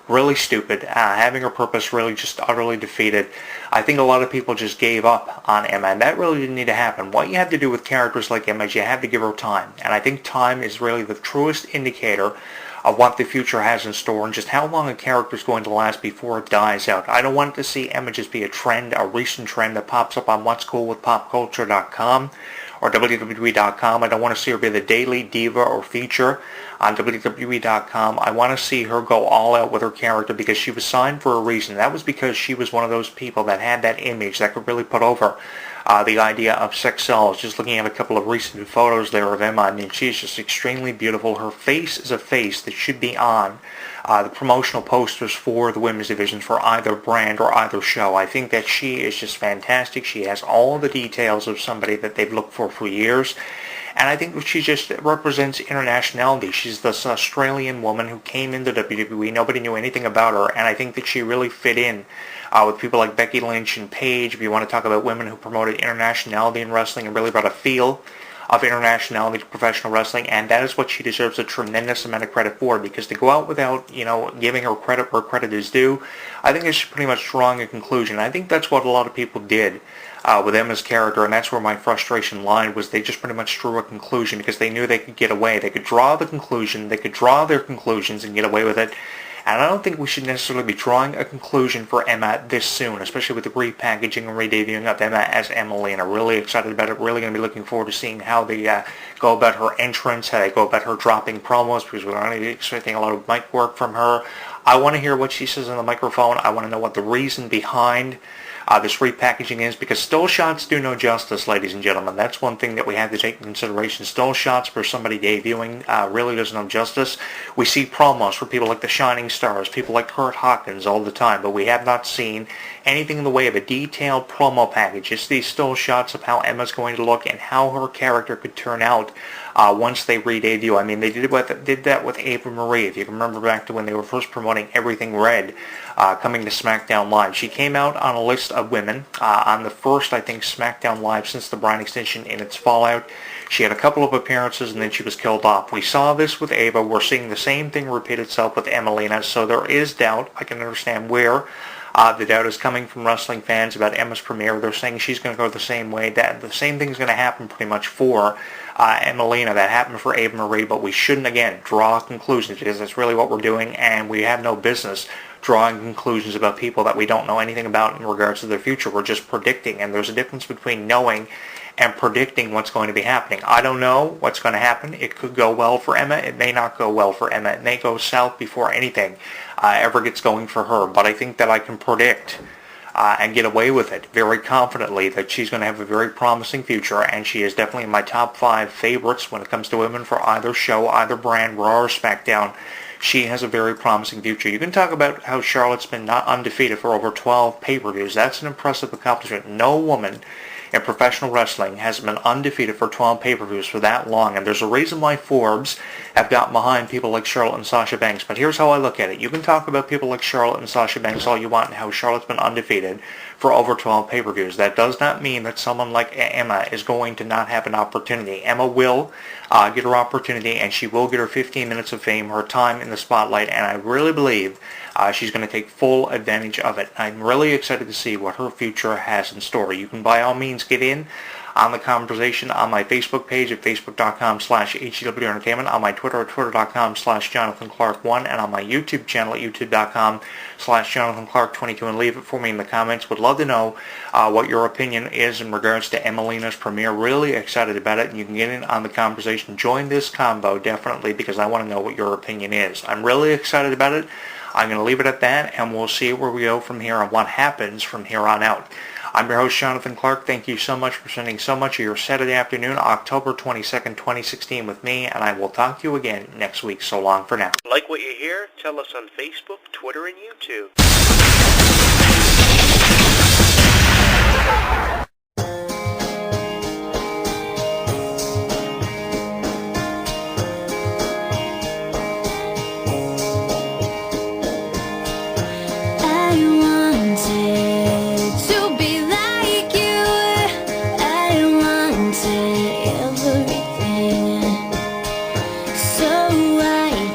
really stupid, having her purpose really just utterly defeated. I think a lot of people just gave up on Emma, and that really didn't need to happen. What you have to do with characters like Emma is you have to give her time, and I think time is really the truest indicator of what the future has in store and just how long a character is going to last before it dies out. I don't want to see Emma just be a trend, a recent trend that pops up on What's Cool with PopCulture.com or WWE.com. I don't want to see her be the daily diva or feature on WWE.com. I want to see her go all out with her character because she was signed for a reason. That was because she was one of those people that had that image that could really put over the idea of sex sells. Just looking at a couple of recent photos there of Emma, I mean, she's just extremely beautiful. Her face is a face that should be on the promotional posters for the women's divisions for either brand or either show. I think that she is just fantastic. She has all the details of somebody that they've looked for years. And I think that she just represents internationality. She's this Australian woman who came into WWE. Nobody knew anything about her. And I think that she really fit in with people like Becky Lynch and Paige. If you want to talk about women who promoted internationality in wrestling and really brought a feel of internationality to professional wrestling, and that is what she deserves a tremendous amount of credit for, because to go out without, giving her credit where credit is due, I think it's pretty much drawing a conclusion. I think that's what a lot of people did with Emma's character, and that's where my frustration lied, was they just pretty much drew a conclusion because they knew they could get away. They could draw the conclusion, they could draw their conclusions and get away with it. And I don't think we should necessarily be drawing a conclusion for Emma this soon, especially with the repackaging and re-debuting of Emma as Emmalina. Really excited about it. Really going to be looking forward to seeing how they go about her entrance, how they go about her dropping promos, because we're going to be expecting a lot of mic work from her. I want to hear what she says on the microphone. I want to know what the reason behind this repackaging is, because still shots do no justice, ladies and gentlemen. That's one thing that we have to take into consideration. Still shots for somebody debuting really does no justice. We see promos for people like the Shining Stars, people like Kurt Hawkins all the time, but we have not seen anything in the way of a detailed promo package. It's these still shots of how Emma's going to look and how her character could turn out once they re-debut. I mean, they did that with Ava Marie. If you can remember back to when they were first promoting Everything Red, coming to SmackDown Live. She came out on a list of women on the first, I think, SmackDown Live since the Bryan extension in its fallout. She had a couple of appearances and then she was killed off. We saw this with Ava. We're seeing the same thing repeat itself with Emmalina, so there is doubt. I can understand where the doubt is coming from wrestling fans about Emma's premiere. They're saying she's going to go the same way. That the same thing's going to happen pretty much for Emmalina. That happened for Ava Marie, but we shouldn't, again, draw conclusions, because that's really what we're doing, and we have no business drawing conclusions about people that we don't know anything about in regards to their future. We're just predicting, and there's a difference between knowing and predicting what's going to be happening. I don't know what's going to happen. It could go well for Emma. It may not go well for Emma. It may go south before anything ever gets going for her, but I think that I can predict and get away with it very confidently that she's going to have a very promising future, and she is definitely in my top 5 favorites when it comes to women for either show, either brand, Raw or SmackDown. She has a very promising future. You can talk about how Charlotte's been not undefeated for over 12 pay-per-views. That's an impressive accomplishment. No woman in professional wrestling has been undefeated for 12 pay-per-views for that long, and there's a reason why Forbes have gotten behind people like Charlotte and Sasha Banks. But here's how I look at it. You can talk about people like Charlotte and Sasha Banks all you want and how Charlotte's been undefeated for over 12 pay-per-views. That does not mean that someone like Emma is going to not have an opportunity. Emma will get her opportunity, and she will get her 15 minutes of fame, her time in the spotlight, and I really believe she's going to take full advantage of it. I'm really excited to see what her future has in store. You can by all means get in on the conversation on my Facebook page at facebook.com/HGW Entertainment, on my Twitter at twitter.com/JonathanClarke1, and on my YouTube channel at youtube.com/JonathanClarke22, and leave it for me in the comments. Would love to know what your opinion is in regards to Emmalina's premiere. Really excited about it, and you can get in on the conversation. Join this convo, definitely, because I want to know what your opinion is. I'm really excited about it. I'm going to leave it at that, and we'll see where we go from here and what happens from here on out. I'm your host, Jonathan Clarke. Thank you so much for spending so much of your Saturday afternoon, October 22nd, 2016 with me, and I will talk to you again next week. So long for now. Like what you hear? Tell us on Facebook, Twitter, and YouTube.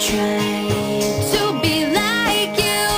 Try to be like you.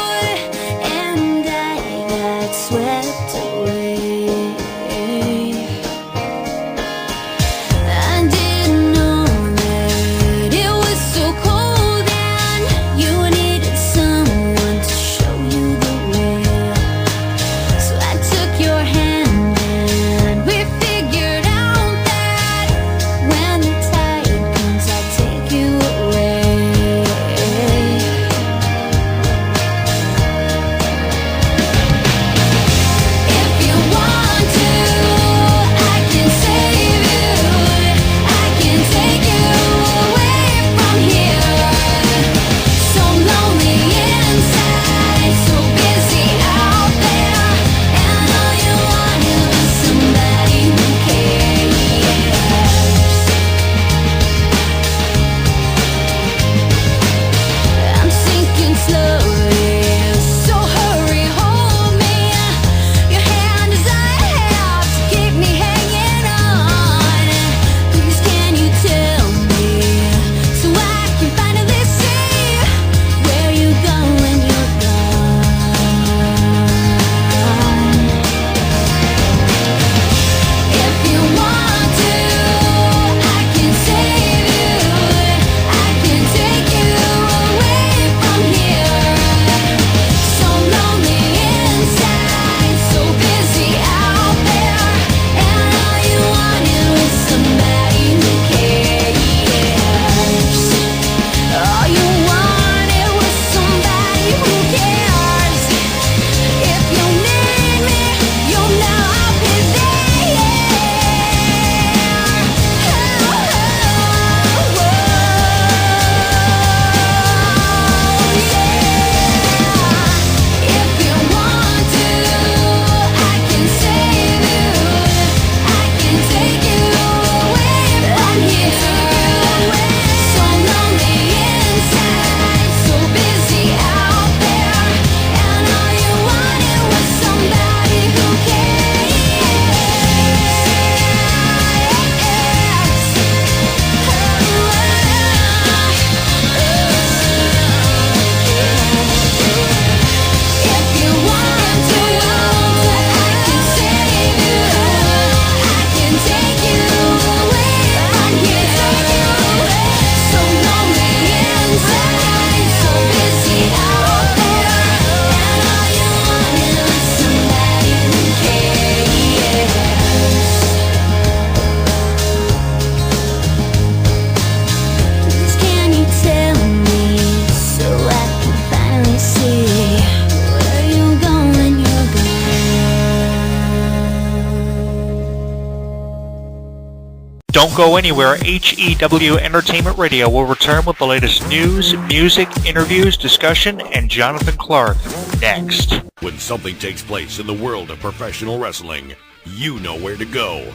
Don't go anywhere. HEW Entertainment Radio will return with the latest news, music, interviews, discussion, and Jonathan Clarke next. When something takes place in the world of professional wrestling, you know where to go.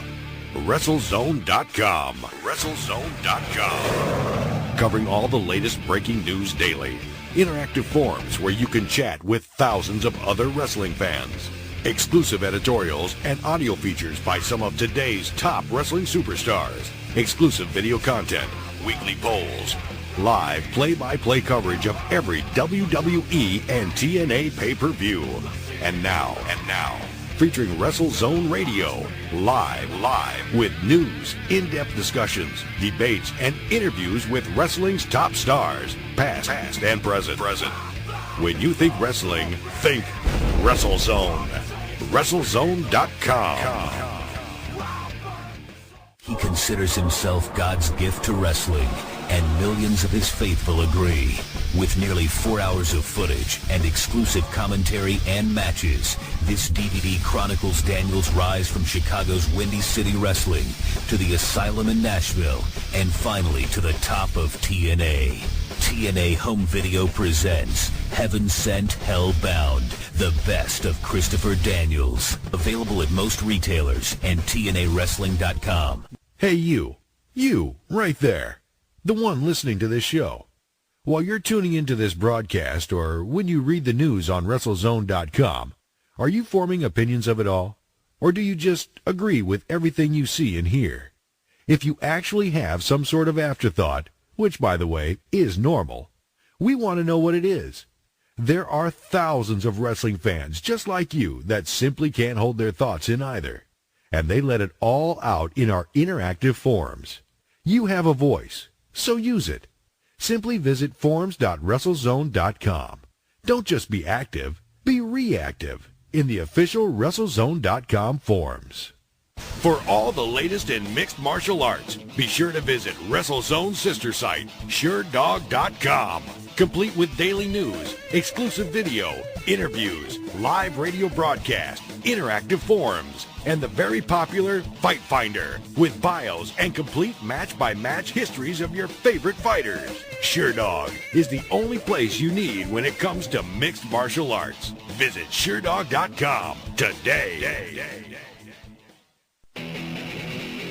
WrestleZone.com. WrestleZone.com. Covering all the latest breaking news daily. Interactive forums where you can chat with thousands of other wrestling fans. Exclusive editorials and audio features by some of today's top wrestling superstars. Exclusive video content, weekly polls, live play-by-play coverage of every WWE and TNA pay-per-view. And now, featuring WrestleZone Radio, live with news, in-depth discussions, debates, and interviews with wrestling's top stars, past and present. When you think wrestling, think WrestleZone. WrestleZone.com. He considers himself God's gift to wrestling, and millions of his faithful agree. With nearly 4 hours of footage and exclusive commentary and matches, this DVD chronicles Daniels' rise from Chicago's Windy City Wrestling to the Asylum in Nashville, and finally to the top of TNA. TNA Home Video presents Heaven Sent, Hell Bound, the best of Christopher Daniels. Available at most retailers and TNAWrestling.com. Hey you right there, the one listening to this show. While you're tuning into this broadcast or when you read the news on WrestleZone.com, are you forming opinions of it all? Or do you just agree with everything you see and hear? If you actually have some sort of afterthought, which, by the way, is normal, we want to know what it is. There are thousands of wrestling fans just like you that simply can't hold their thoughts in either, and they let it all out in our interactive forums. You have a voice, so use it. Simply visit forums.WrestleZone.com. Don't just be active, be reactive in the official WrestleZone.com forums. For all the latest in mixed martial arts, be sure to visit WrestleZone's sister site, SureDog.com. Complete with daily news, exclusive video, interviews, live radio broadcast, interactive forums, and the very popular Fight Finder with bios and complete match-by-match histories of your favorite fighters. SureDog is the only place you need when it comes to mixed martial arts. Visit SureDog.com today.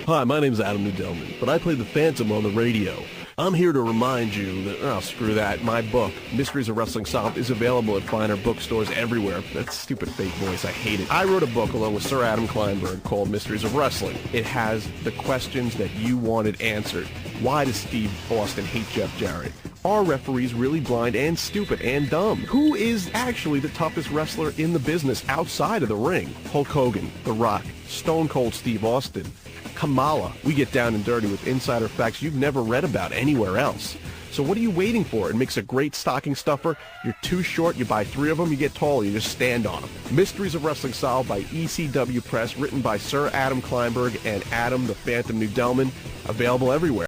Hi, my name's Adam Nudelman, but I play the Phantom on the radio. I'm here to remind you that, screw that, my book, Mysteries of Wrestling Solved, is available at finer bookstores everywhere. That stupid fake voice, I hate it. I wrote a book along with Sir Adam Kleinberg called Mysteries of Wrestling. It has the questions that you wanted answered. Why does Steve Austin hate Jeff Jarrett? Are referees really blind and stupid and dumb? Who is actually the toughest wrestler in the business outside of the ring? Hulk Hogan, The Rock, Stone Cold Steve Austin, Kamala. We get down and dirty with insider facts you've never read about anywhere else. So what are you waiting for? It makes a great stocking stuffer. You're too short, you buy 3 of them, you get taller, you just stand on them. Mysteries of Wrestling Solved by ECW Press, written by Sir Adam Kleinberg and Adam the Phantom Nudelman. Available everywhere.